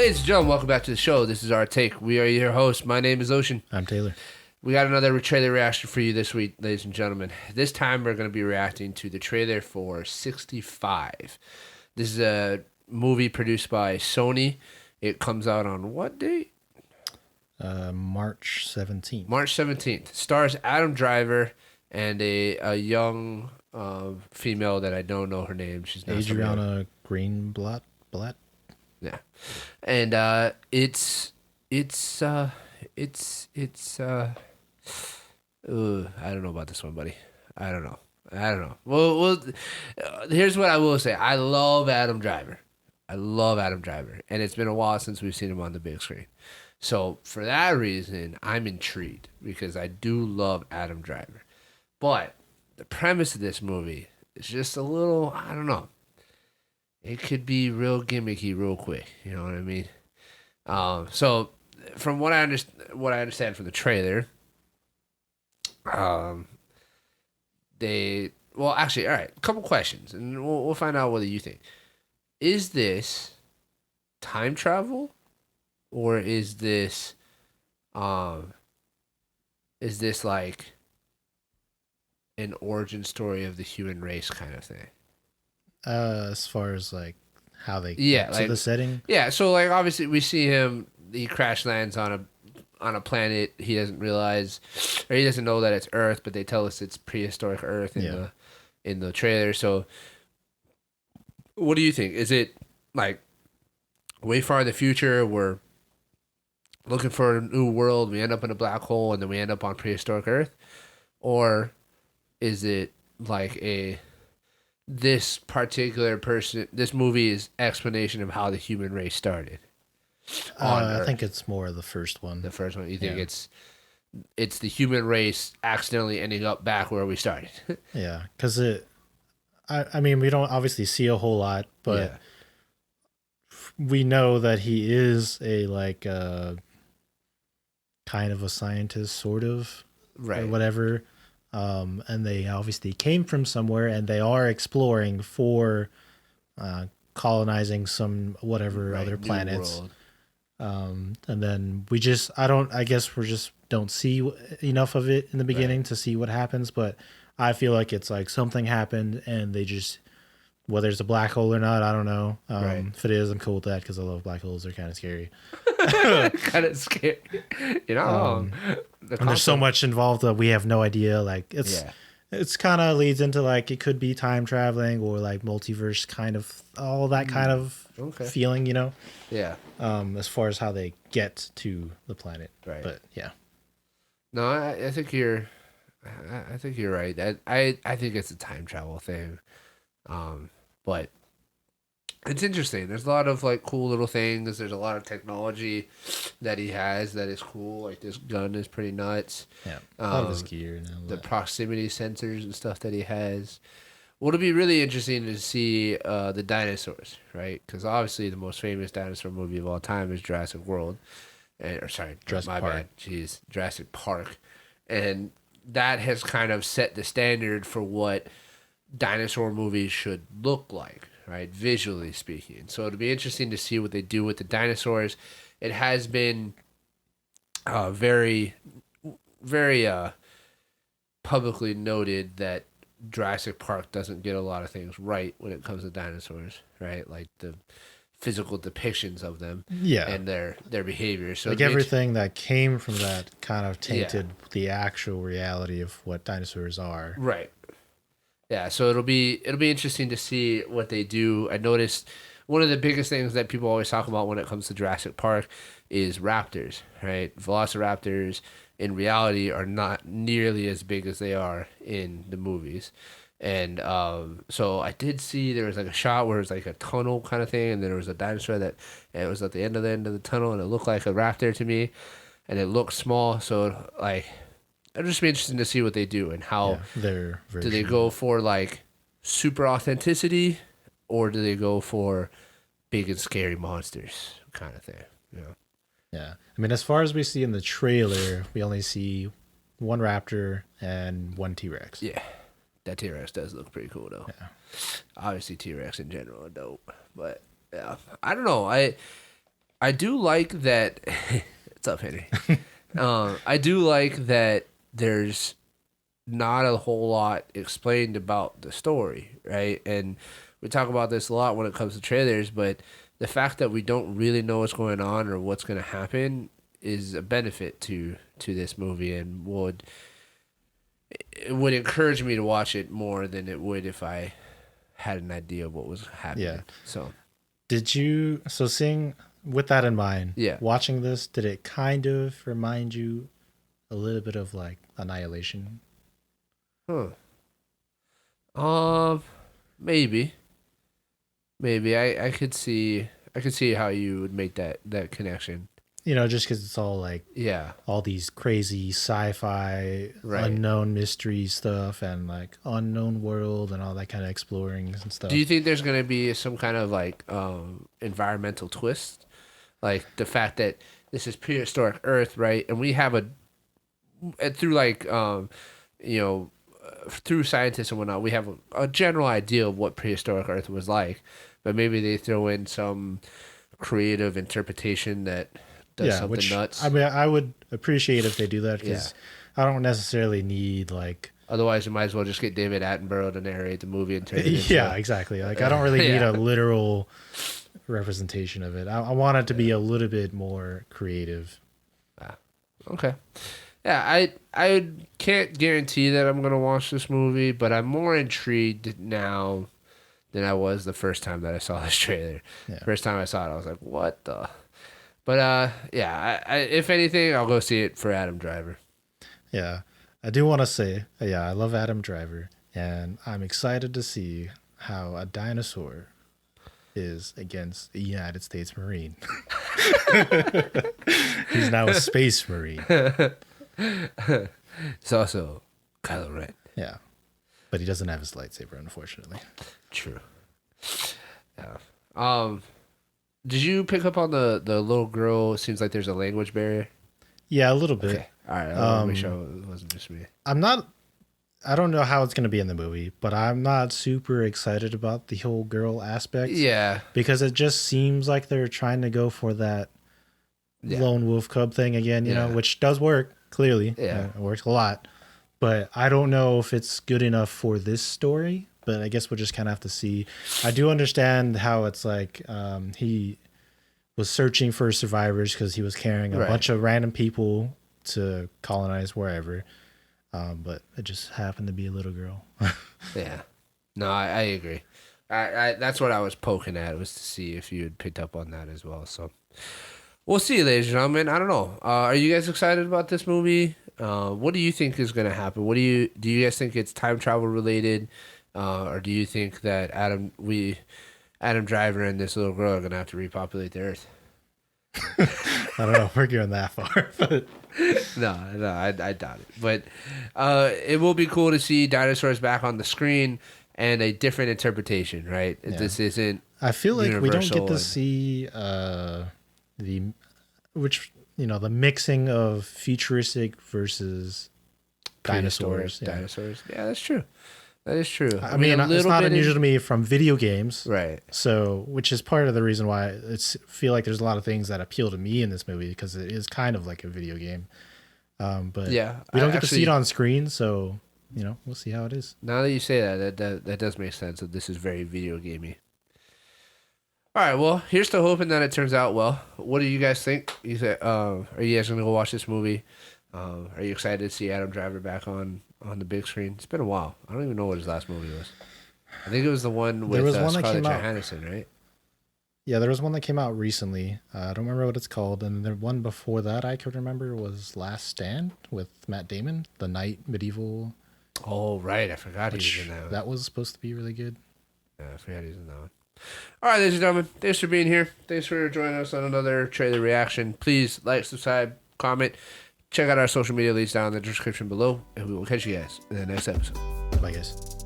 Ladies and gentlemen, welcome back to the show. This is Our Take. We are your hosts. My name is Ocean. I'm Taylor. We got another trailer reaction for you this week, ladies and gentlemen. This time we're going to be reacting to the trailer for 65. This is a movie produced by Sony. It comes out on what date? March 17th. March 17th. Stars Adam Driver and a young female that I don't know her name. She's not Adriana Greenblatt. Yeah. And I don't know about this one, buddy. I don't know. Well, here's what I will say. I love Adam Driver. And it's been a while since we've seen him on the big screen. So for that reason, I'm intrigued because I do love Adam Driver. But the premise of this movie is just a little, I don't know. It could be real gimmicky real quick. You know what I mean? So from what I understand from the trailer, all right, a couple questions, and we'll find out whether you think. Is this time travel, or is this like an origin story of the human race kind of thing? As far as like how they get to the setting. Yeah, so like obviously we see him. He crash lands on a planet. He doesn't realize, or he doesn't know that it's Earth, but they tell us it's prehistoric Earth in the trailer. So, what do you think? Is it like way far in the future? We're looking for a new world. We end up in a black hole, and then we end up on prehistoric Earth, or is it like this particular person? This movie is explanation of how the human race started. I think it's more the first one. The first one. You think it's the human race accidentally ending up back where we started? Yeah, because I mean, we don't obviously see a whole lot, but we know that he is a kind of a scientist, sort of, right? Or whatever. And they obviously came from somewhere, and they are exploring for colonizing some other planets. World. And then we just don't see enough of it in the beginning to see what happens, but I feel like it's like something happened and they just, whether it's a black hole or not, I don't know. If it is, I'm cool with that because I love black holes. They're kind of scary. Kind of scary. You know, and there's so much involved that we have no idea. Like it's kind of leads into like it could be time traveling or like multiverse kind of all that kind of feeling, you know? Yeah. As far as how they get to the planet. Right. But yeah. No, I think you're right. I think it's a time travel thing. But it's interesting. There's a lot of like cool little things. There's a lot of technology that he has that is cool. Like this gun is pretty nuts. Yeah. A lot of his gear and the proximity sensors and stuff that he has. Well, it'll be really interesting to see the dinosaurs, right? Because obviously the most famous dinosaur movie of all time is Jurassic World. Jurassic Park. And that has kind of set the standard for what dinosaur movies should look like, right? Visually speaking. So it'll be interesting to see what they do with the dinosaurs. It has been very, very publicly noted that Jurassic Park doesn't get a lot of things right when it comes to dinosaurs, right? Like the physical depictions of them and their behavior. So like everything that came from that kind of tainted the actual reality of what dinosaurs are. Right. Yeah, so it'll be interesting to see what they do. I noticed one of the biggest things that people always talk about when it comes to Jurassic Park is raptors, right? Velociraptors in reality are not nearly as big as they are in the movies. And so I did see there was like a shot where it was like a tunnel kind of thing, and there was a dinosaur that it was at the end of the tunnel, and it looked like a raptor to me, and it looked small. So like, it'll just be interesting to see what they do and how do they go for like super authenticity, or do they go for big and scary monsters kind of thing? You know? Yeah, I mean, as far as we see in the trailer, we only see one raptor and one T-Rex. Yeah. That T-Rex does look pretty cool, though. Yeah. Obviously, T-Rex in general are dope. But, yeah, I don't know. I do like that. What's up, Henry? I do like that there's not a whole lot explained about the story, right? And we talk about this a lot when it comes to trailers, but the fact that we don't really know what's going on or what's going to happen is a benefit to this movie, and it would encourage me to watch it more than it would if I had an idea of what was happening. Yeah. So, seeing with that in mind, yeah, watching this, did it kind of remind you a little bit of like Annihilation? huh? Maybe, I could see how you would make that connection. Just because it's all like Yeah, all these crazy sci-fi, right. unknown mystery stuff, and like unknown world and all that kind of exploring and stuff. Do you think there's gonna be some kind of like environmental twist, like the fact that this is prehistoric Earth, right? And we have through like through scientists and whatnot, we have a general idea of what prehistoric Earth was like, but maybe they throw in some creative interpretation that does something nuts. I mean, I would appreciate if they do that because I don't necessarily need like. Otherwise, you might as well just get David Attenborough to narrate the movie and turn it into. Yeah, exactly. Like I don't really need a literal representation of it. I want it to be a little bit more creative. Okay. Yeah, I can't guarantee that I'm gonna watch this movie, but I'm more intrigued now than I was the first time that I saw this trailer. Yeah. First time I saw it, I was like, "What the?" But yeah, I if anything, I'll go see it for Adam Driver. Yeah, I do want to say, I love Adam Driver, and I'm excited to see how a dinosaur is against a United States Marine. He's now a Space Marine. It's also Kylo Ren. Yeah, but he doesn't have his lightsaber, unfortunately. True. Yeah. Did you pick up on the little girl? It seems like there's a language barrier. Yeah, a little bit. Okay. All right. I want to make sure it wasn't just me. I don't know how it's going to be in the movie, but I'm not super excited about the whole girl aspect. Yeah. Because it just seems like they're trying to go for that lone wolf cub thing again, you know, which does work, clearly. Yeah. It works a lot. But I don't know if it's good enough for this story. But I guess we'll just kind of have to see. I do understand how it's like he was searching for survivors because he was carrying a bunch of random people to colonize wherever. But it just happened to be a little girl. Yeah. No, I agree. I that's what I was poking at, was to see if you had picked up on that as well. So we'll see, ladies and gentlemen. I don't know. Are you guys excited about this movie? What do you think is going to happen? Do you guys think it's time travel related? Or do you think that Adam Driver and this little girl are gonna have to repopulate the Earth? I don't know if we're going that far, but no, I doubt it. But it will be cool to see dinosaurs back on the screen and a different interpretation, right? Yeah. This isn't. I feel like we don't get to and... see the mixing of futuristic versus dinosaurs. Dinosaurs. Yeah, that's true. That is true. I mean it's not unusual to me from video games. Right. So, which is part of the reason why feel like there's a lot of things that appeal to me in this movie because it is kind of like a video game. But yeah, we don't get to see it on screen, so, we'll see how it is. Now that you say that does make sense that this is very video gamey. All right, well, here's to hoping that it turns out well. What do you guys think? You said, are you guys going to go watch this movie? Are you excited to see Adam Driver back on the big screen? It's been a while. I don't even know what his last movie was. I think it was the one with Scarlett Johansson, right? Yeah, there was one that came out recently. I don't remember what it's called. And the one before that I could remember was Last Stand with Matt Damon, the knight medieval. Oh, right. I forgot he was in that one. That was supposed to be really good. Yeah, I forgot he was in that one. All right, ladies and gentlemen, thanks for being here. Thanks for joining us on another trailer reaction. Please like, subscribe, comment. Check out our social media links down in the description below, and we will catch you guys in the next episode. Bye, guys.